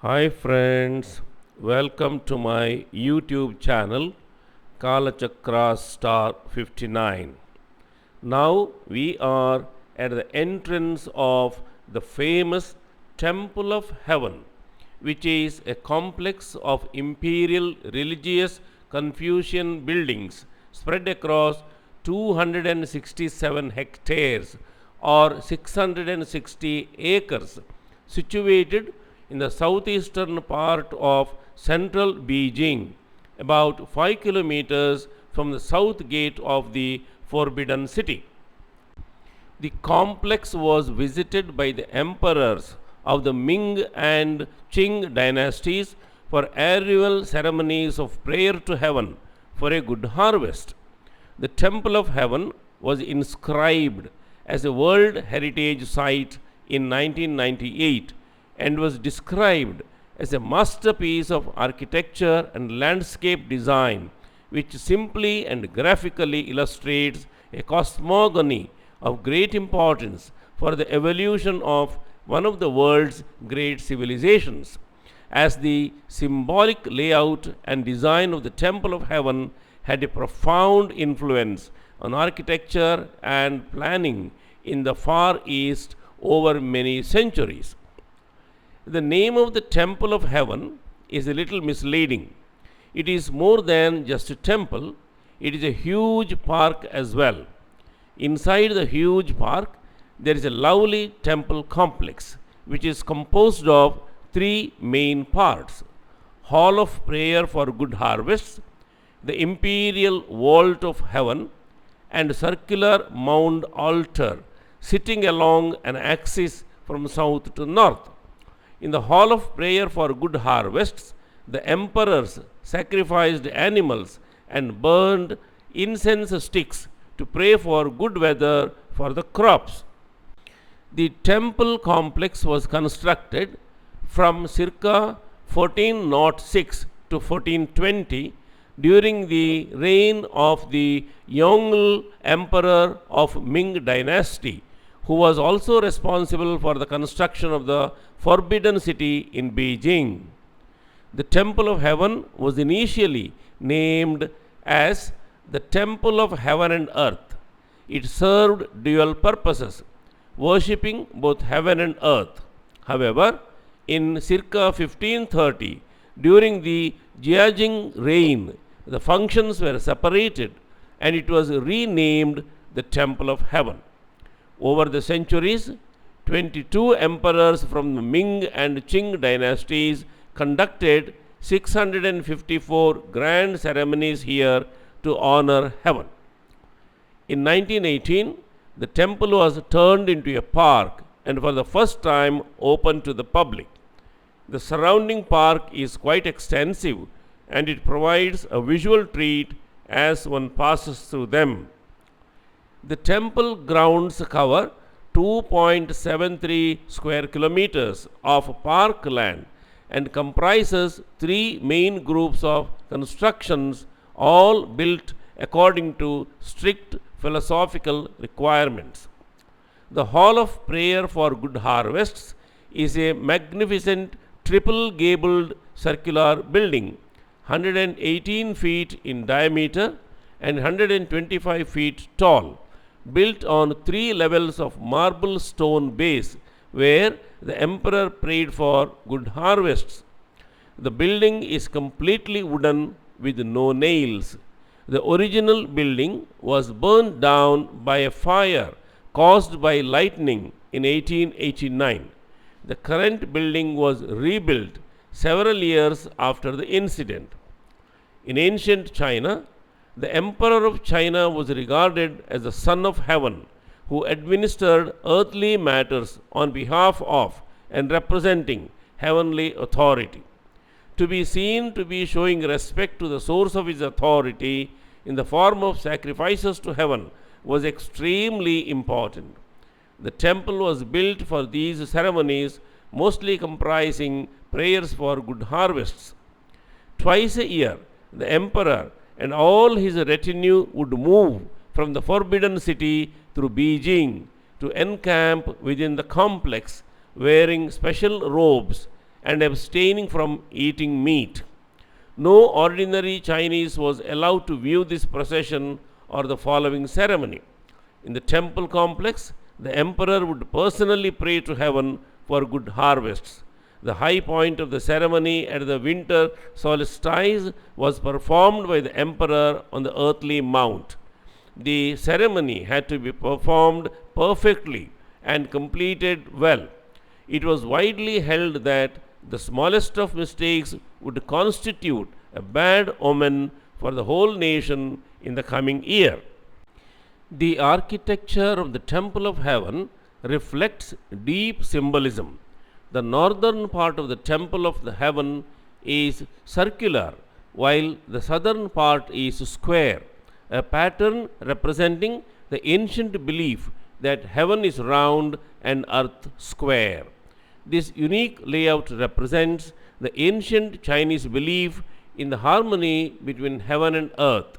Hi friends, welcome to my YouTube channel Kalachakra Star 59. Now we are at the entrance of the famous Temple of Heaven, which is a complex of imperial religious Confucian buildings spread across 267 hectares or 660 acres, situated in the southeastern part of central Beijing, about 5 kilometers from the south gate of the Forbidden City. The complex was visited by the emperors of the Ming and Qing dynasties for annual ceremonies of prayer to heaven for a good harvest. The Temple of Heaven was inscribed as a World Heritage Site in 1998 and was described as a masterpiece of architecture and landscape design, which simply and graphically illustrates a cosmogony of great importance for the evolution of one of the world's great civilizations. As the symbolic layout and design of the Temple of Heaven had a profound influence on architecture and planning in the Far East over many centuries. The name of the Temple of Heaven is a little misleading. It is more than just a temple, it is a huge park as well. Inside the huge park, there is a lovely temple complex, which is composed of three main parts: Hall of Prayer for Good Harvests, the Imperial Vault of Heaven, and circular Mound altar sitting along an axis from south to north. In the Hall of Prayer for Good Harvests, the emperors sacrificed animals and burned incense sticks to pray for good weather for the crops. The temple complex was constructed from circa 1406 to 1420 during the reign of the Yongle Emperor of Ming dynasty, who was also responsible for the construction of the Forbidden City in Beijing. The Temple of Heaven was initially named as the Temple of Heaven and Earth. It served dual purposes, worshipping both heaven and earth. However, in circa 1530, during the Beijing reign, the functions were separated and it was renamed the Temple of Heaven. Over the centuries, 22 emperors from the Ming and Qing dynasties conducted 654 grand ceremonies here to honor heaven. In 1918, the temple was turned into a park and for the first time opened to the public. The surrounding park is quite extensive and it provides a visual treat as one passes through them. The temple grounds cover 2.73 square kilometers of parkland and comprises three main groups of constructions, all built according to strict philosophical requirements. The Hall of Prayer for Good Harvests is a magnificent triple gabled circular building, 118 feet in diameter and 125 feet tall, built on three levels of marble stone base where the emperor prayed for good harvests. The building is completely wooden with no nails. The original building was burned down by a fire caused by lightning in 1889. The current building was rebuilt several years after the incident. In ancient China, the Emperor of China was regarded as the Son of Heaven, who administered earthly matters on behalf of and representing heavenly authority. To be seen to be showing respect to the source of his authority in the form of sacrifices to heaven was extremely important. The temple was built for these ceremonies, mostly comprising prayers for good harvests. Twice a year, the emperor and all his retinue would move from the Forbidden City through Beijing to encamp within the complex, wearing special robes and abstaining from eating meat. No ordinary Chinese was allowed to view this procession or the following ceremony. In the temple complex, the emperor would personally pray to heaven for good harvests. The high point of the ceremony at the winter solstice was performed by the emperor on the earthly mount. The ceremony had to be performed perfectly and completed well. It was widely held that the smallest of mistakes would constitute a bad omen for the whole nation in the coming year. The architecture of the Temple of Heaven reflects deep symbolism. The northern part of the Temple of the Heaven is circular, while the southern part is square, a pattern representing the ancient belief that heaven is round and earth square. This unique layout represents the ancient Chinese belief in the harmony between heaven and earth.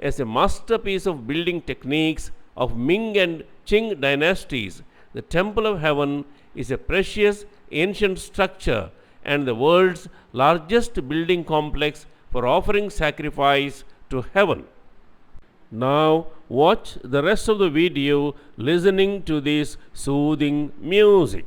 As a masterpiece of building techniques of Ming and Qing dynasties, the Temple of Heaven is a precious ancient structure and the world's largest building complex for offering sacrifice to heaven. Now watch the rest of the video listening to this soothing music.